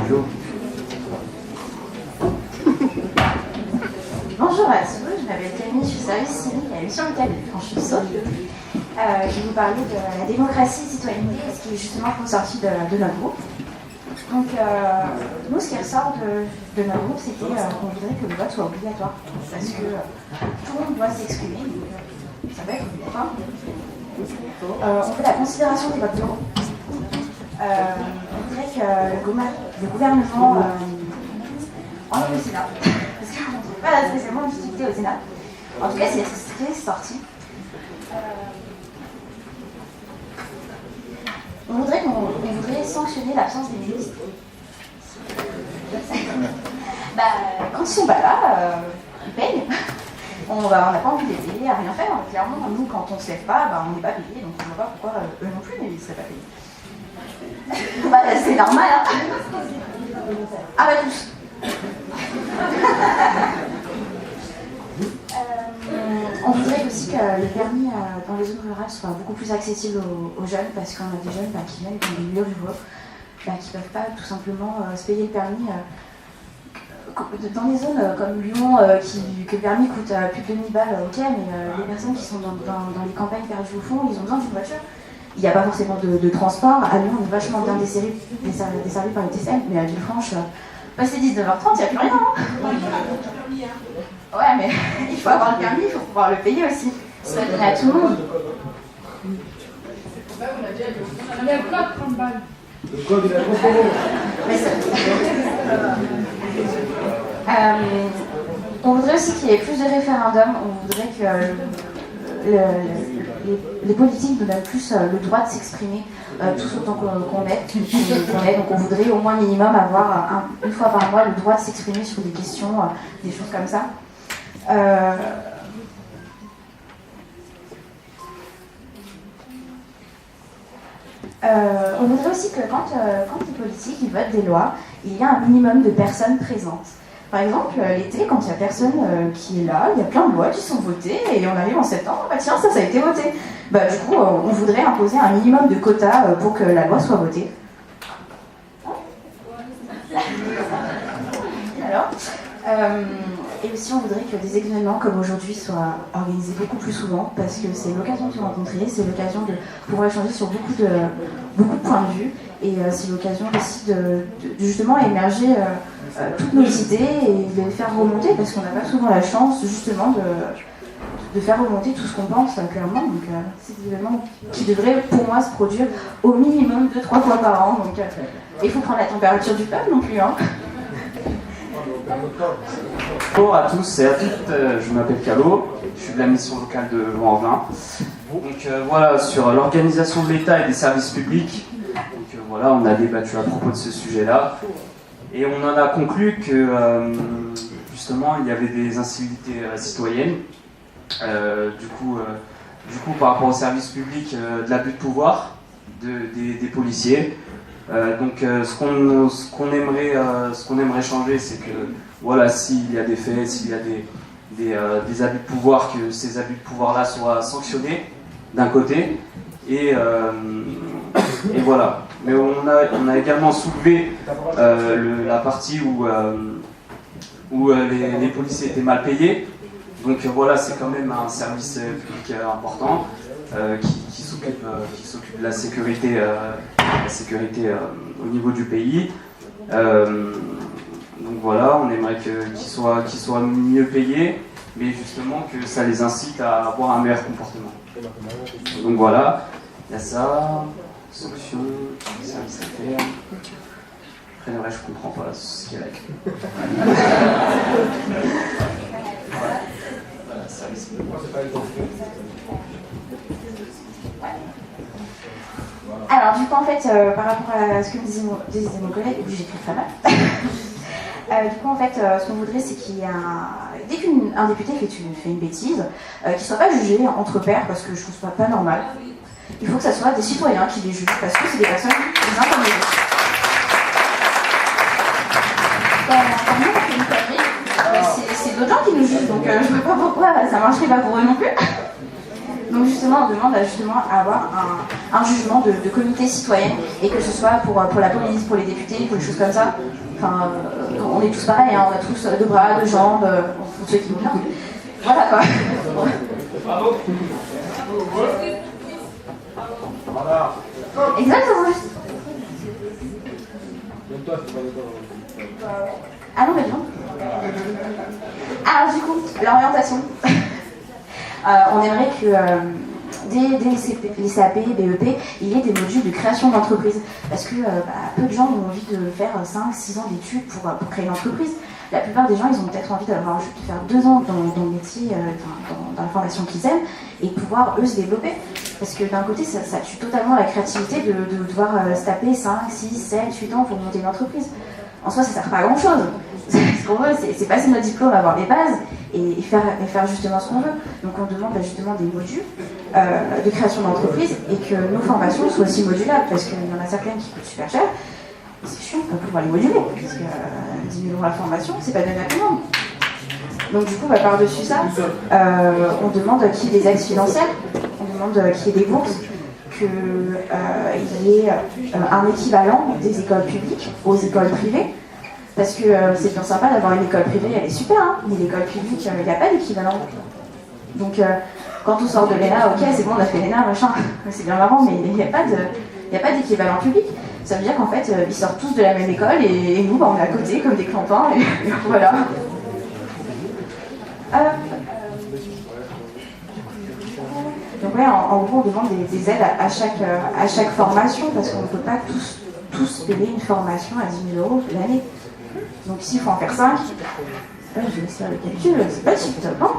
Bonjour. Bonjour à tous, je m'appelle Camille, je suis service civique à la mission locale de Franche-Saône. Je vais vous parler de la démocratie et citoyenneté, ce qui est justement ressorti de notre groupe. Donc, nous, ce qui ressort de notre groupe, c'était qu'on voudrait que le vote soit obligatoire, parce que tout le monde doit s'exprimer, donc ça va être obligatoire. On fait la considération des votes bureaux. On voudrait que le gouvernement enlève le Sénat, parce qu'on ne trouve pas spécialement d'utilité au Sénat. En tout cas, c'est ce qui est sorti. On voudrait sanctionner l'absence des ministres. Quand ils sont pas là, ils payent. On n'a pas envie de les payer à rien faire. Clairement, nous, quand on ne se lève pas, on n'est pas payé. Donc on ne voit pas pourquoi eux non plus, mais ils ne seraient pas payés. C'est normal, hein. Ah bah tous. On voudrait aussi que le permis dans les zones rurales soit beaucoup plus accessible aux jeunes, parce qu'on a des jeunes qui viennent dans des milieux ruraux, qui ne peuvent pas tout simplement se payer le permis. Dans des zones comme Lyon, que le permis coûte plus de 2000 balles, ok, mais les personnes qui sont dans les campagnes perdues au fond, ils ont besoin d'une voiture. Il n'y a pas forcément de transport. À Lyon, on est vachement bien desservi par les TCM, mais à Villefranche, passé 19h30, il n'y a plus rien. Hein. Ouais, mais il faut avoir le permis, il faut pouvoir le payer aussi. C'est pas donné à tout le monde. On a le code 30 balles. Le code, il a 30 euros. On voudrait aussi qu'il y ait plus de référendums. On voudrait que les politiques nous donnent plus le droit de s'exprimer tous autant qu'on est. Donc on voudrait au moins minimum avoir une fois par mois le droit de s'exprimer sur des questions, des choses comme ça. On voudrait aussi que quand les politiques ils votent des lois, il y a un minimum de personnes présentes. Par exemple, l'été, quand il n'y a personne qui est là, il y a plein de lois qui sont votées et on arrive en septembre, tiens, ça a été voté. Du coup, on voudrait imposer un minimum de quotas pour que la loi soit votée. Alors, et aussi, on voudrait que des événements comme aujourd'hui soient organisés beaucoup plus souvent, parce que c'est l'occasion de se rencontrer, c'est l'occasion de pouvoir échanger sur beaucoup de points de vue, et c'est l'occasion aussi de justement émerger toutes nos idées et de les faire remonter, parce qu'on n'a pas souvent la chance justement de faire remonter tout ce qu'on pense clairement. Donc c'est des événements qui devraient pour moi se produire au minimum 2-3 fois par an. Donc il faut prendre la température du peuple non plus. Hein. Bonjour à tous et à toutes, je m'appelle Calo, je suis de la mission locale de Vaux-en-Velin. Donc voilà, sur l'organisation de l'État et des services publics, donc, voilà, on a débattu à propos de ce sujet-là et on en a conclu que justement il y avait des incivilités citoyennes, du coup par rapport aux services publics, de l'abus de pouvoir des policiers. Donc ce qu'on aimerait changer, c'est que voilà, s'il y a des faits, s'il y a des abus de pouvoir, que ces abus de pouvoir-là soient sanctionnés d'un côté, et voilà. Mais on a également soulevé la partie où les policiers étaient mal payés. Donc voilà, c'est quand même un service public important qui s'occupe de la sécurité au niveau du pays. Donc voilà, on aimerait qu'ils soient mieux payés, mais justement que ça les incite à avoir un meilleur comportement. Donc voilà, il y a ça, solution, service à faire. Après le reste, je comprends pas ce qu'il y a là. Voilà, service. Alors du coup en fait par rapport à ce que me disaient mon collègue, j'écris très mal. Du coup en fait ce qu'on voudrait c'est qu'il y ait dès qu'un député fait une bêtise, qu'il ne soit pas jugé entre pairs, parce que je trouve ça pas normal. Il faut que ce soit des citoyens qui les jugent, parce que c'est des personnes qui les comme les autres. C'est d'autres gens qui nous jugent, donc je ne vois pas pourquoi ça ne marcherait pas pour eux non plus. Donc justement, on demande justement à avoir un jugement de comité citoyen, et que ce soit pour la police, pour les députés, pour des choses comme ça. Enfin, on est tous pareils, hein, on a tous deux bras, deux jambes, pour ceux qui vont bien. Voilà quoi. Voilà. Exactement. Donc toi, c'est pas d'accord. Ah non, mais non. Alors du coup, l'orientation. On aimerait que dès les CAP, BEP, il y ait des modules de création d'entreprise. Parce que peu de gens ont envie de faire 5-6 ans d'études pour créer une entreprise. La plupart des gens, ils ont peut-être envie d'avoir juste de faire 2 ans dans le métier, dans la formation qu'ils aiment, et pouvoir eux se développer. Parce que d'un côté, ça tue totalement la créativité de devoir se taper 5, 6, 7, 8 ans pour monter une entreprise. En soi, ça ne sert pas à grand chose. Ce qu'on veut, c'est passer notre diplôme, avoir des bases et faire justement ce qu'on veut. Donc on demande justement des modules de création d'entreprise, et que nos formations soient aussi modulables, parce qu'il y en a certaines qui coûtent super cher. C'est chiant, on peut pouvoir les moduler, parce que 10 000 € la formation, c'est pas donné à tout le monde. Donc du coup, par-dessus ça, on demande qu'il y ait des aides financières, on demande qu'il y ait des bourses, qu'il y ait un équivalent des écoles publiques aux écoles privées, parce que c'est bien sympa d'avoir une école privée, elle est super, hein, mais l'école publique, il n'y a pas d'équivalent. Donc quand on sort de l'ENA, ok, c'est bon, on a fait l'ENA, machin, c'est bien marrant, mais il n'y a pas d'équivalent public. Ça veut dire qu'en fait, ils sortent tous de la même école, et nous, on est à côté comme des clampins, et voilà. Donc ouais, en gros, on demande des aides à chaque formation, parce qu'on ne peut pas tous payer une formation à 10 000 € l'année. Donc s'il faut en faire 5, je vais laisser faire le calcul, c'est pas si top, hein.